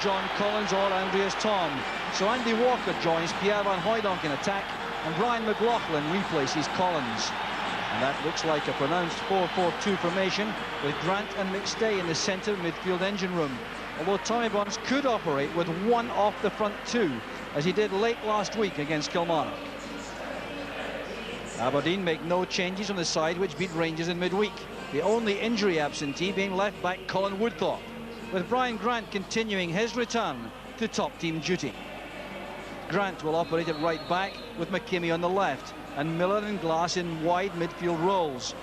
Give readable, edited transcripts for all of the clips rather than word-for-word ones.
John Collins or Andreas Thom. So Andy Walker joins Pierre Van Hooijdonk in attack, and Brian McLaughlin replaces Collins. And that looks like a pronounced 4-4-2 formation, with Grant and McStay in the centre midfield engine room. Although Tommy Burns could operate with one off the front two, as he did late last week against Kilmarnock. Aberdeen make no changes on the side which beat Rangers in midweek, the only injury absentee being left back Colin Woodthorpe, with Brian Grant continuing his return to top team duty. Grant will operate at right back with McKimmie on the left, and Miller and Glass in wide midfield roles.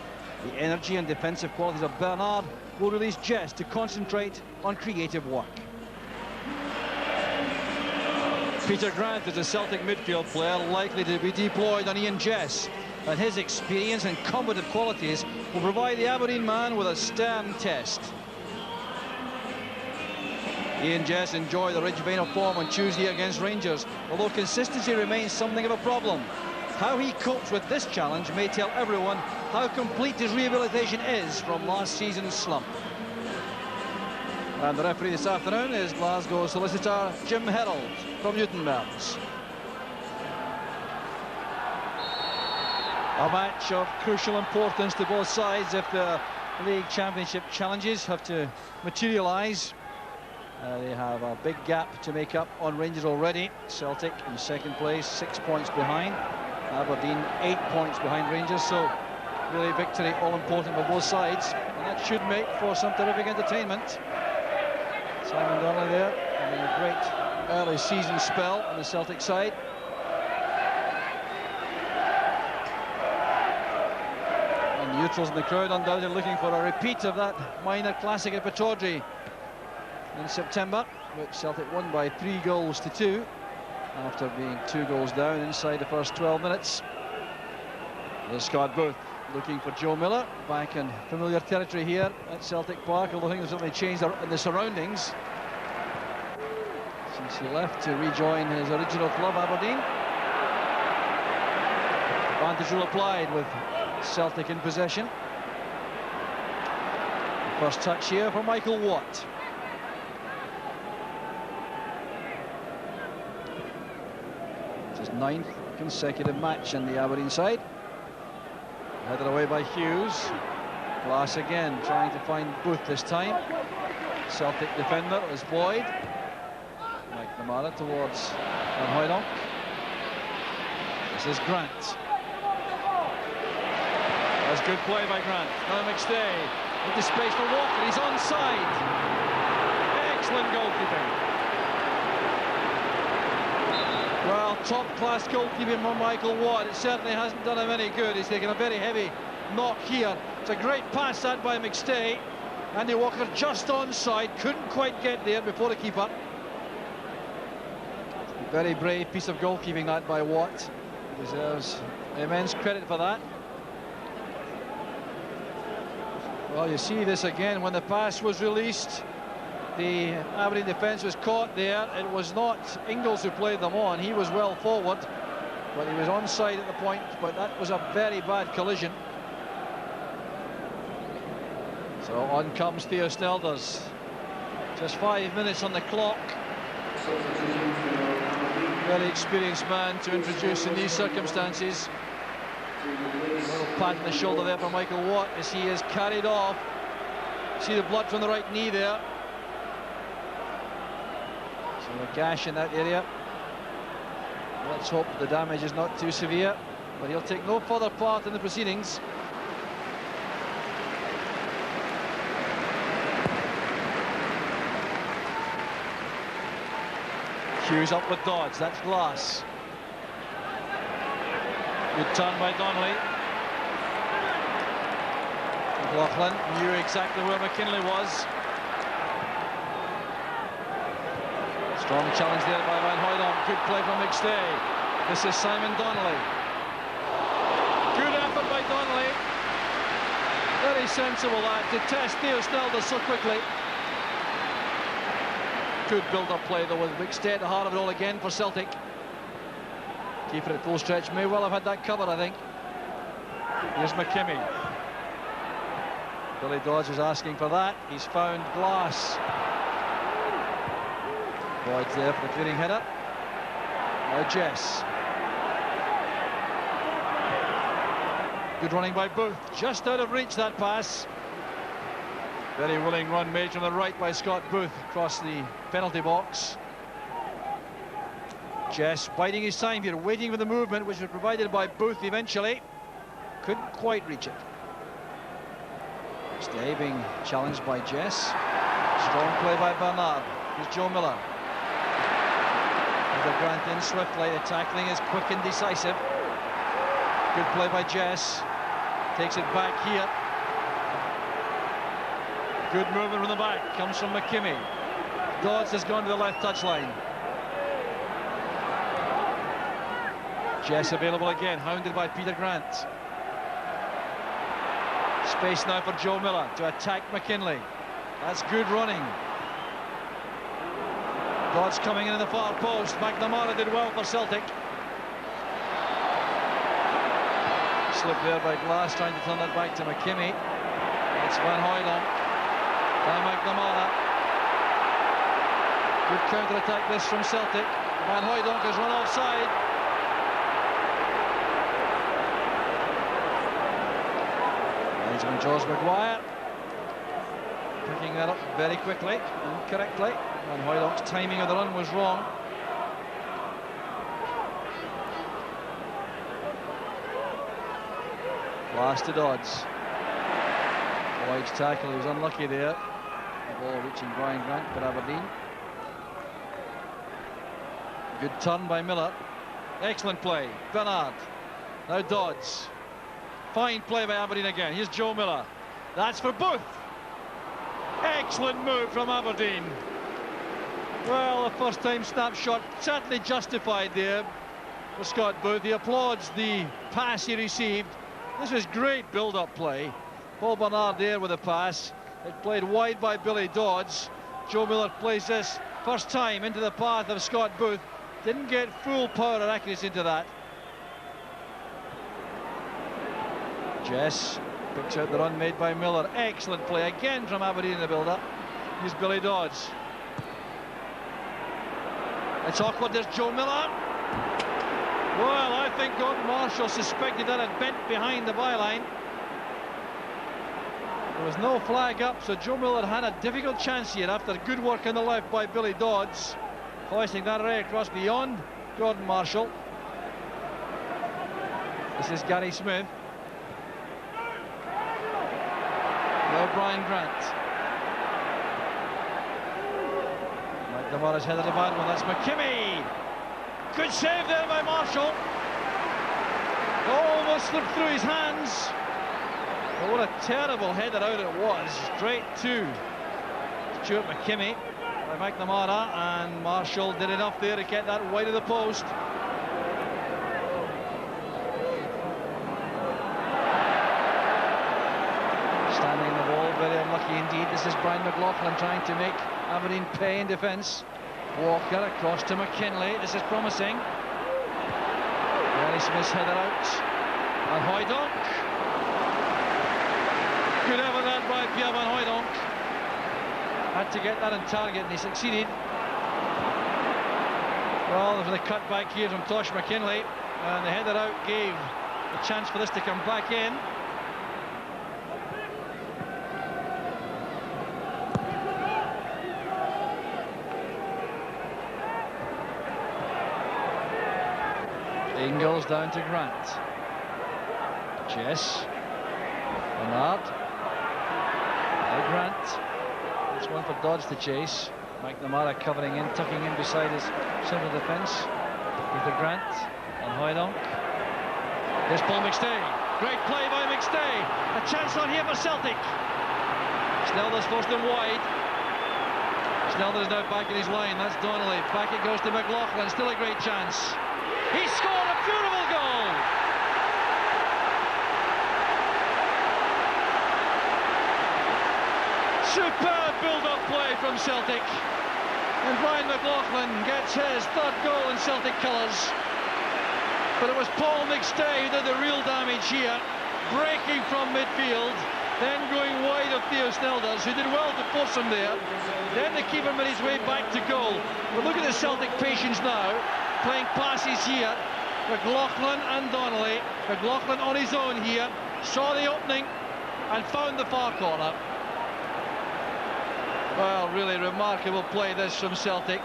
The energy and defensive qualities of Bernard will release Jess to concentrate on creative work. Peter Grant is a Celtic midfield player likely to be deployed on Ian Jess, and his experience and combative qualities will provide the Aberdeen man with a stern test. Ian Jess enjoyed the rich vein of form on Tuesday against Rangers, although consistency remains something of a problem. How he copes with this challenge may tell everyone how complete his rehabilitation is from last season's slump. And the referee this afternoon is Glasgow solicitor Jim Herald from Newtonmeads. A match of crucial importance to both sides if the league championship challenges have to materialise. They have a big gap to make up on Rangers already. Celtic in second place, 6 points behind. Aberdeen 8 points behind Rangers, so really victory all important for both sides, and that should make for some terrific entertainment. Simon Donnelly there having a great early season spell on the Celtic side. And neutrals in the crowd undoubtedly looking for a repeat of that minor classic at Pittodrie in September, which Celtic won by 3-2 after being 2 goals down inside the first 12 minutes. There's Scott Booth looking for Joe Miller, back in familiar territory here at Celtic Park, although things have certainly changed in the surroundings since he left to rejoin his original club, Aberdeen. Advantage rule applied with Celtic in possession. First touch here for Michael Watt. His 9th consecutive match in the Aberdeen side. Headed away by Hughes. Glass again trying to find Booth this time. Celtic defender is Boyd. Mike Namara towards Van Hooijdonk. This is Grant. That's good play by Grant. Now McStay into space for Walker. He's onside. Excellent goalkeeping. Well, top-class goalkeeping from Michael Watt. It certainly hasn't done him any good. He's taken a very heavy knock here. It's a great pass that by McStay. Andy Walker just onside, couldn't quite get there before the keeper. Very brave piece of goalkeeping that by Watt. He deserves immense credit for that. Well, you see this again when the pass was released. The Aberdeen defence was caught there. It was not Ingles who played them on. He was well forward, but he was onside at the point. But that was a very bad collision. So on comes Theo Snelders. Just 5 minutes on the clock. Very experienced man to introduce in these circumstances. A little pat on the shoulder there for Michael Watt as he is carried off. See the blood from the right knee there. A gash in that area. Let's hope the damage is not too severe, but he'll take no further part in the proceedings. Hughes up with Dodds. That's Glass. Good turn by Donnelly. McLaughlin knew exactly where McKinley was. Strong challenge there by Van Hooijdonk. Good play from McStay. This is Simon Donnelly. Good effort by Donnelly. Very sensible that to test Theo Snelders so quickly. Good build-up play though with McStay at the heart of it all again for Celtic. Keeper at full stretch may well have had that covered, I think. Here's McKimmie. Billy Dodds was asking for that. He's found Glass. Boyd's there for the clearing header. Now Jess. Good running by Booth. Just out of reach, that pass. Very willing run made from the right by Scott Booth across the penalty box. Jess biding his time here, waiting for the movement, which was provided by Booth eventually. Couldn't quite reach it. Stay being challenged by Jess. Strong play by Bernard. Here's Joe Miller. Peter Grant in swiftly. The tackling is quick and decisive. Good play by Jess. Takes it back here. Good movement from the back. Comes from McKimmie. Dodds has gone to the left touchline. Jess available again, hounded by Peter Grant. Space now for Joe Miller to attack McKinley. That's good running. Dodds coming in the far post. McNamara did well for Celtic. Slip there by Glass, trying to turn that back to McKimmie. It's Van Hooydonk. Now McNamara. Good counter-attack this from Celtic. Van Hooydonk has run offside. Benjamin George Maguire picking that up very quickly and correctly. Van Hooydonk's timing of the run was wrong. Last to Dodds. Boyd's tackle, he was unlucky there. The ball reaching Brian Grant for Aberdeen. Good turn by Miller. Excellent play. Bernard. Now Dodds. Fine play by Aberdeen again. Here's Joe Miller. That's for Booth. Excellent move from Aberdeen. Well, the first time snapshot certainly justified there for Scott Booth. He applauds the pass he received. This was great build-up play. Paul Bernard there with a pass. It played wide by Billy Dodds. Joe Miller plays this first time into the path of Scott Booth. Didn't get full power or accuracy into that. Jess picks out the run made by Miller. Excellent play again from Aberdeen in the build-up. Here's Billy Dodds. It's awkward. There's Joe Miller. Well, I think Gordon Marshall suspected that had bent behind the byline. There was no flag up, so Joe Miller had a difficult chance here after good work on the left by Billy Dodds. Hoisting that array across beyond Gordon Marshall. This is Gary Smith. Now Brian Grant. McNamara's headed a bad one. That's McKimmie. Good save there by Marshall. Almost slipped through his hands. But what a terrible header out it was. Straight to Stuart McKimmie by McNamara, and Marshall did enough there to get that wide of the post. Standing in the ball, very unlucky indeed. This is Brian McLaughlin trying to make Aberdeen pay in defence. Walker across to McKinley. This is promising. Gary Smith's header out. Van Hooydonk. Good effort that by Pierre Van Hooydonk. Had to get that on target and he succeeded. Well, there's the cut back here from Tosh McKinley, and the header out gave a chance for this to come back in. Ingles down to Grant. Jess. Bernard. Now Grant. It's one for Dodds to chase. McNamara covering in, tucking in beside his central defence. Peter Grant and Hooydonk. There's Paul McStay. Great play by McStay. A chance on here for Celtic. Snelder's forced him wide. Snelder is now back in his line. That's Donnelly. Back it goes to McLaughlin. Still a great chance. He scored a beautiful goal. Superb build-up play from Celtic. And Brian McLaughlin gets his third goal in Celtic colours. But it was Paul McStay who did the real damage here, breaking from midfield then going wide of Theo Snelders, who did well to force him there. Then the keeper made his way back to goal. But look at the Celtic patience now, playing passes here. McLaughlin and Donnelly. McLaughlin on his own here, saw the opening and found the far corner. Well, really remarkable play this from Celtic.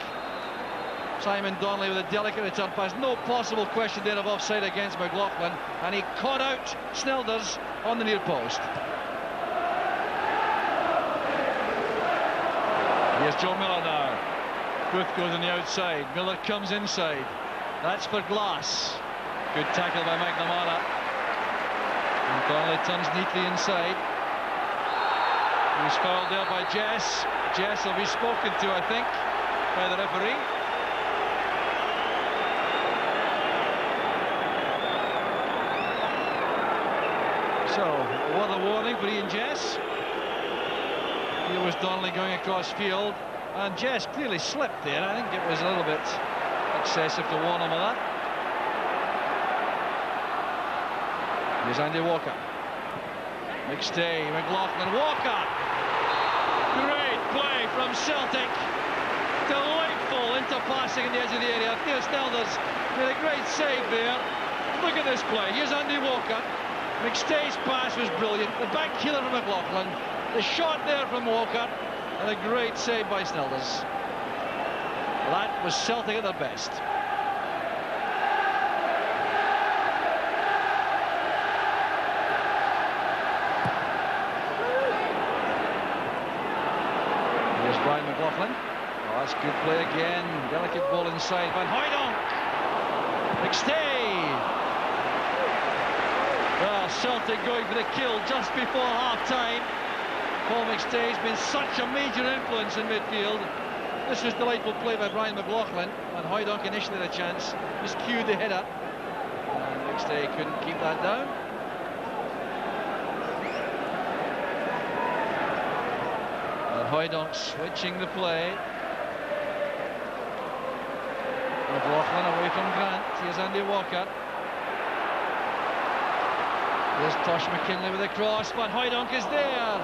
Simon Donnelly with a delicate return pass. No possible question there of offside against McLaughlin, and he caught out Snelders on the near post. Here's Joe Miller now. Booth goes on the outside. Miller comes inside. That's for Glass. Good tackle by McNamara. And Donnelly turns neatly inside. He's fouled there by Jess. Jess will be spoken to, I think, by the referee. So, what a warning for Ian Jess. Here was Donnelly going across field, and Jess clearly slipped there. I think it was a little bit excessive to warn him of that. Here's Andy Walker. McStay, McLaughlin, Walker. Great play from Celtic. Delightful interpassing in the edge of the area. Theo Snelders made a great save there. Look at this play. Here's Andy Walker. McStay's pass was brilliant. The back healer from McLaughlin. The shot there from Walker. And a great save by Snelders. That was Celtic at their best. Here's Brian McLaughlin. Oh, that's good play again. Delicate ball inside. Van Hooijdonk. McStay. Well, Celtic going for the kill just before half-time. Paul McStay's been such a major influence in midfield. This was delightful play by Brian McLaughlin. And Hooijdonk initially had a chance. Miscued the header. And McStay couldn't keep that down. And Hooijdonk switching the play. McLaughlin away from Grant. Here's Andy Walker. Here's Tosh McKinley with a cross, but Hooijdonk is there.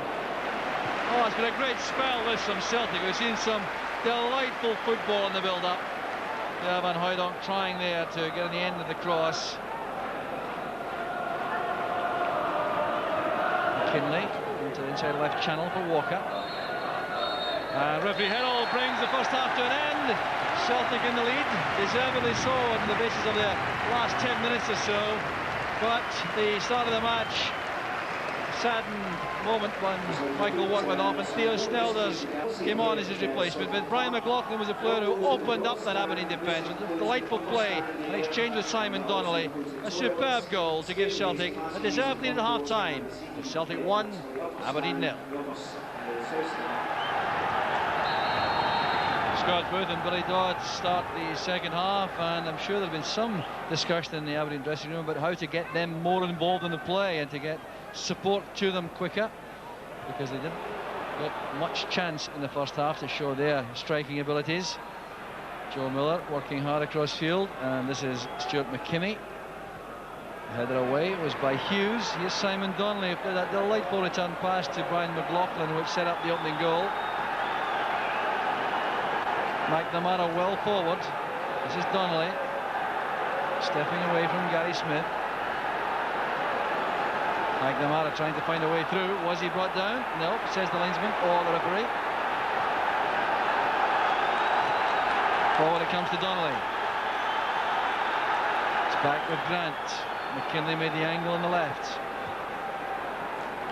Oh, it's been a great spell this from Celtic. We've seen some delightful football in the build-up. Yeah, Van Hooijdonk trying there to get on the end of the cross. McKinley into the inside left channel for Walker. And referee Herald brings the first half to an end. Celtic in the lead, deservedly so on the basis of the last 10 minutes or so. But the start of the match, saddened moment when Michael Watt went off and Theo Snelders came on as his replacement. But Brian McLaughlin was the player who opened up that Aberdeen defence with a delightful play, an exchange with Simon Donnelly. A superb goal to give Celtic a deserved lead at half-time. Celtic 1, Aberdeen 0. Scott Booth and Billy Dodd start the second half, and I'm sure there's been some discussion in the Aberdeen dressing room about how to get them more involved in the play and to get support to them quicker, because they didn't get much chance in the first half to show their striking abilities. Joe Miller working hard across field, and this is Stuart McKimmie. Header away, it was by Hughes. Here's Simon Donnelly who played that delightful return pass to Brian McLaughlin, which set up the opening goal. McNamara well forward. This is Donnelly stepping away from Gary Smith. McNamara trying to find a way through. Was he brought down? No, says the linesman or the referee. Forward it comes to Donnelly. It's back with Grant. McKinley made the angle on the left.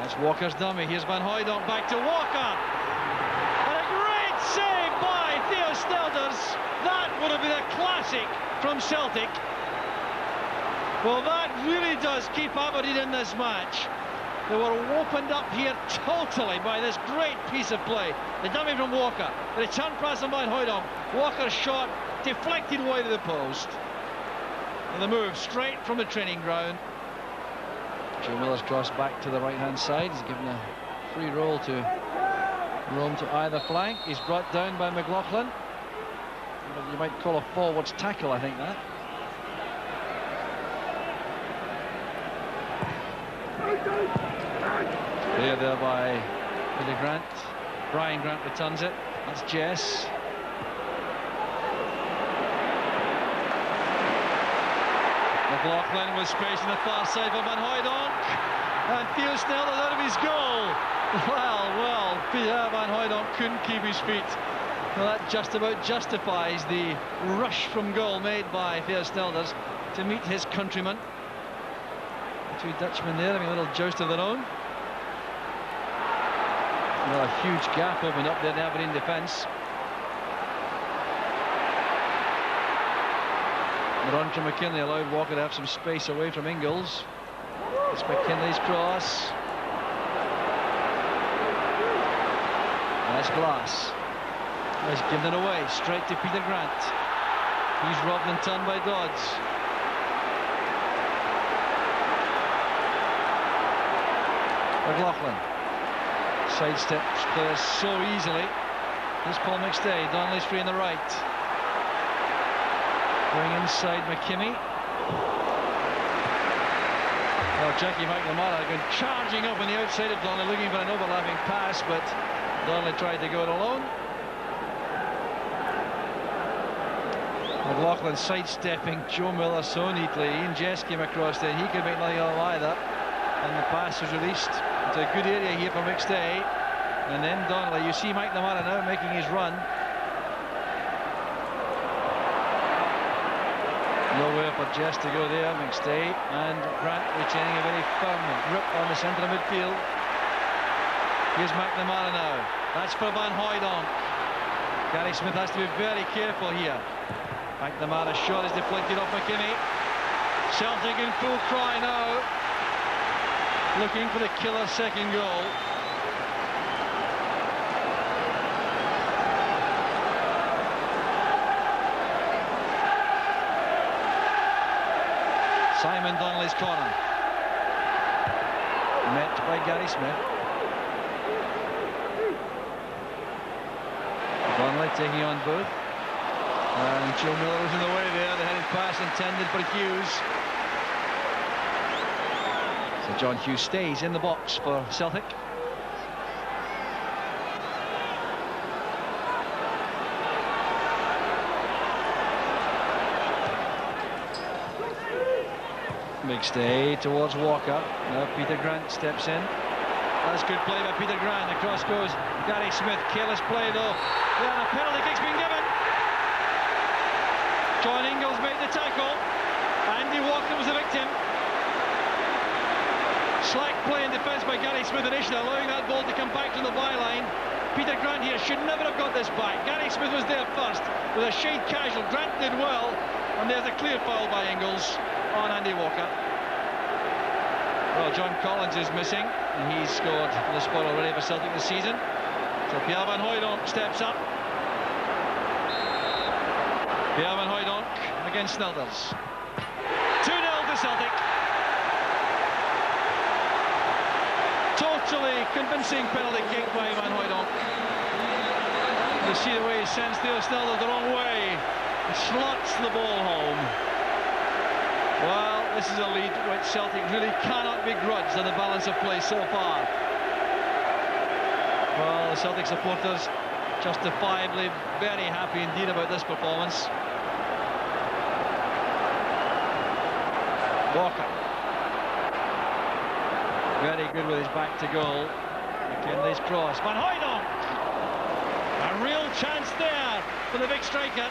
That's Walker's dummy. Here's Van Hooijdonk back to Walker. Saved by Theo Snelders. That would have been a classic from Celtic. Well, that really does keep Aberdeen in this match. They were opened up here totally by this great piece of play. The dummy from Walker, the return pass on Van Hooijdonk. Walker's shot deflected wide of the post. And the move straight from the training ground. Joe Miller's cross back to the right-hand side. He's given a free roll to roam to either flank. He's brought down by McLaughlin. You might call a forwards tackle, I think, that. There by Peter Grant. Brian Grant returns it. That's Jess. McLaughlin with space on the far side for Van Hooijdonk. And Theo Snelder out of his goal. Well, Peter Van Hooijdonk couldn't keep his feet. Well, that just about justifies the rush from goal made by Theo Snelders to meet his countryman. The two Dutchmen there having a little joust of their own. Well, a huge gap opened up there in the Aberdeen defence. The run from McKinley allowed Walker to have some space away from Ingles. It's McKinley's cross. Nice glass. He's given it away straight to Peter Grant. He's robbed and turned by Dodds. McLaughlin sidesteps players so easily. Here's Paul McStay. Donnelly's free on the right. Going inside McKimmie. Well, Jackie McNamara going charging up on the outside of Donnelly, looking for an overlapping pass, but Donnelly tried to go it alone. McLaughlin sidestepping Joe Miller so neatly. Ian Jess came across there. He could make nothing of either. And the pass was released into a good area here for McStay. And then Donnelly. You see McNamara now making his run. Nowhere for Jess to go there. McStay and Grant retaining a very firm grip on the centre of midfield. Here's McNamara now. That's for Van Hooijdonk. Gary Smith has to be very careful here. McNamara's shot is deflected off McKimmie. Celtic in full cry now, looking for the killer second goal. Simon Donnelly's corner. Met by Gary Smith. Donnelly taking on Booth. And Joe Miller was in the way there. The headed pass intended for Hughes. So John Hughes stays in the box for Celtic. McStay towards Walker. Now Peter Grant steps in. That's good play by Peter Grant. Across goes Gary Smith. Careless play though. Yeah, the penalty kick's been given. John Ingles made the tackle. Andy Walker was the victim. Slack play in defence by Gary Smith initially, allowing that ball to come back to the byline. Peter Grant here should never have got this back. Gary Smith was there first with a shade casual. Grant did well, and there's a clear foul by Ingles on Andy Walker. Well, John Collins is missing, and he's scored for the spot already for Celtic this season. So Pierre Van Hooijdonk steps up. Pierre Van Hooijdonk against Snelders. 2-0 to Celtic. Totally convincing penalty kick by Van Hooijdonk. You see the way he sends Theo Snelders the wrong way. He slots the ball home. Well, this is a lead which Celtic really cannot begrudge on the balance of play so far. Well, the Celtic supporters justifiably very happy indeed about this performance. Walker. Very good with his back to goal. McKinley's cross. Van Hooijdonk. A real chance there for the big striker.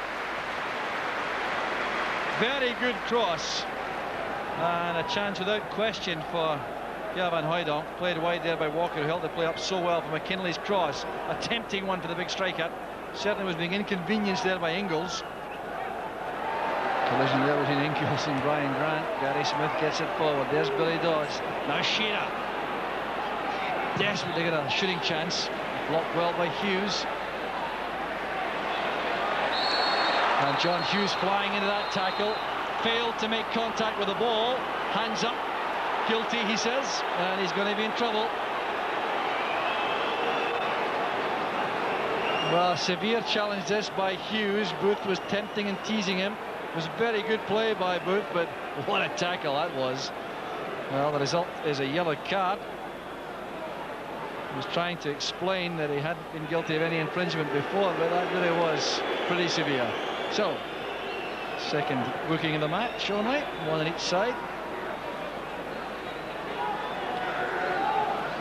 Very good cross. And a chance without question for Pierre Van Hooijdonk. Played wide there by Walker, who held the play up so well for McKinley's cross. A tempting one for the big striker. Certainly was being inconvenienced there by Ingles. Collision there between Ingles and Brian Grant. Gary Smith gets it forward. There's Billy Dodds. Now Shearer. Desperate to get a shooting chance. Blocked well by Hughes. And John Hughes flying into that tackle. Failed to make contact with the ball. Hands up. Guilty, he says. And he's going to be in trouble. Well, severe challenge this by Hughes. Booth was tempting and teasing him. It was very good play by Booth, but what a tackle that was. Well, the result is a yellow card. He was trying to explain that he hadn't been guilty of any infringement before, but that really was pretty severe. So, second booking of the match all night, one on each side.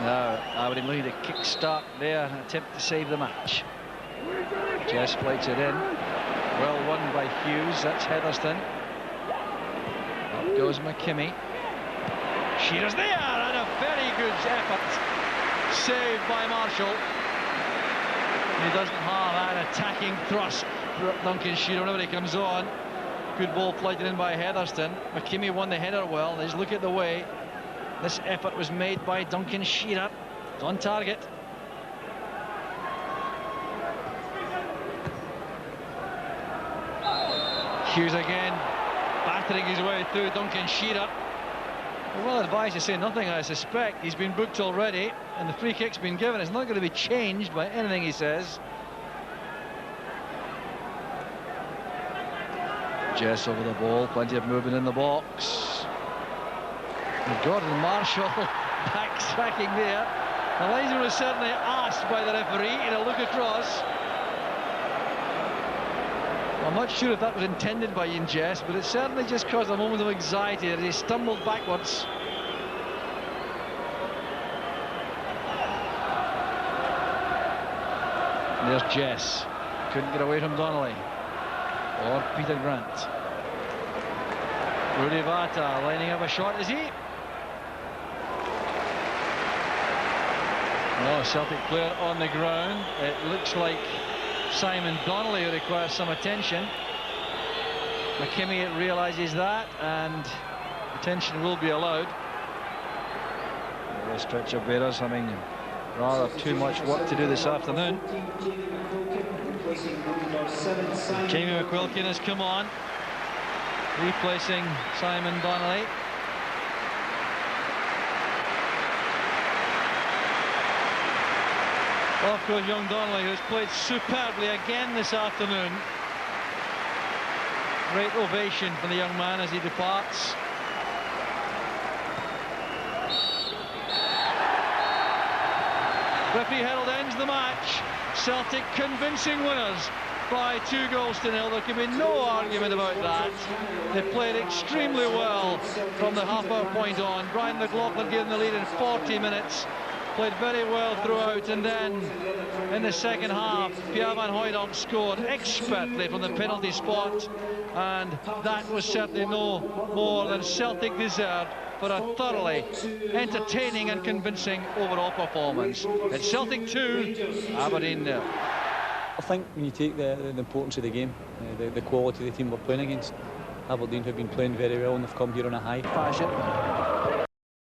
Now, Aberdeen looking to kick-start their attempt to save the match. Jess plates it in. Well won by Hughes. That's Heatherstone. Up goes McKimmie. Shearer's there, and a very good effort. Saved by Marshall. He doesn't have an attacking thrust. Duncan Shearer, whenever he comes on. Good ball flighted in by Heatherstone. McKimmie won the header well. Let's look at the way this effort was made by Duncan Shearer. It's on target. Hughes again, battering his way through Duncan Shearer. Well advised to say nothing, I suspect. He's been booked already, and the free kick's been given. It's not going to be changed by anything he says. Jess over the ball, plenty of movement in the box. And Gordon Marshall backtracking there. The linesman was certainly asked by the referee in a look across. I'm not sure if that was intended by Ian Jess, but it certainly just caused a moment of anxiety as he stumbled backwards. There's Jess. Couldn't get away from Donnelly. Or Peter Grant. Rudy Vata lining up a shot, is he? No, Celtic player on the ground. It looks like Simon Donnelly who requires some attention. McKimmie realises that, and attention will be allowed. The stretcher bearers having rather too much work to do this afternoon. Jamie McQuilkin has come on, replacing Simon Donnelly. Well, of course, young Donnelly, who's played superbly again this afternoon. Great ovation for the young man as he departs. Referee Herald ends the match. Celtic convincing winners by 2-0. There can be no argument about that. They played extremely well from the half-hour point on. Brian McLaughlin gave them the lead in 40 minutes. Played very well throughout, and then in the second half, Pierre van Hooijdonk scored expertly from the penalty spot, and that was certainly no more than Celtic deserved for a thoroughly entertaining and convincing overall performance. It's Celtic 2, Aberdeen 0. I think when you take the importance of the game, the quality of the team we're playing against, Aberdeen have been playing very well and they've come here on a high. Fashion.